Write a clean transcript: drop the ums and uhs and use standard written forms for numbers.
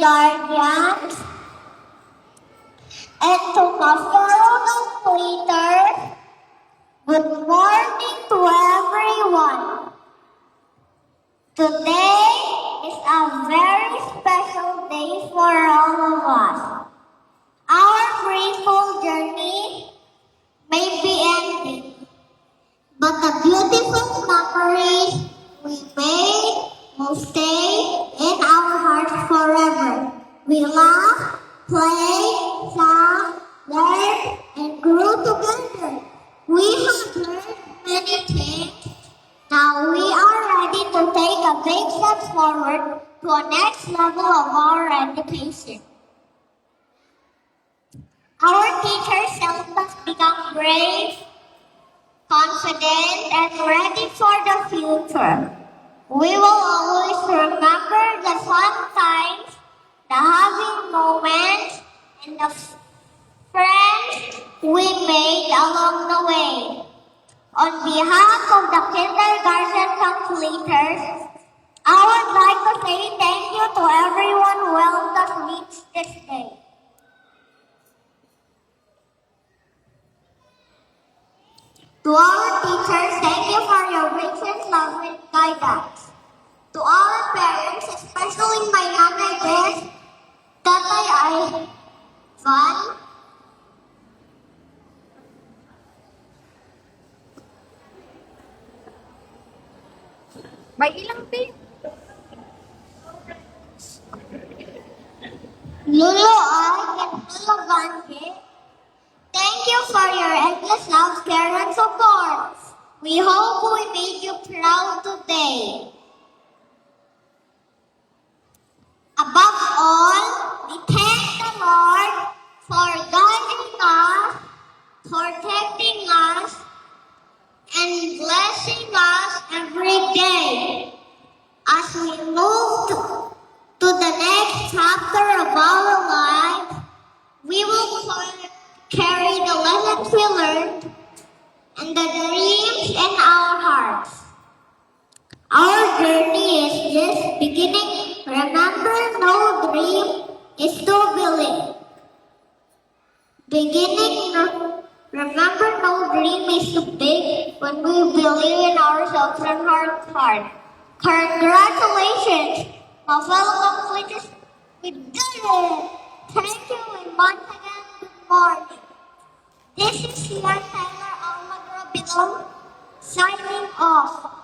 guardians, and to my fellow completers, good morning to everyone. Today is a very special day for all of us. Our grateful journey may be ending, but the beautiful memories we made will stay in our hearts forever. We laughed, played, sang, learned, and grew together. We have learned many things. Now we are ready to take a big step forward to a next level of our education. Our teachers helped us become brave, confident, and ready for the future. We will always remember the fun times, the happy moments, and the friends we made along the way. On behalf of the kindergarten completers, I would like to say thank you to everyone who helped us reach this day. To our teachers, thank you for your gracious love and guidance. To our parents, especially my nanay Beth, tatay Ivan, May ilang tape? Lulu Ay, and Lolo Vanje. Thank you for your endless love, care, and support. We hope we made you proud today. Above all, we thank the Lord for guiding us, protecting us, and blessing us every day. As we move to the next chapter of our life, we will carry the lessons we learned and the dreams in our hearts. Our journey is just beginning. Remember, no dream is too big. Remember, no dream is too big when we believe in ourselves and work hard. Congratulations, my fellow completers. We did it! Thank you, and once again, good morning. This is Sian Tyler Almagro Bilong signing off.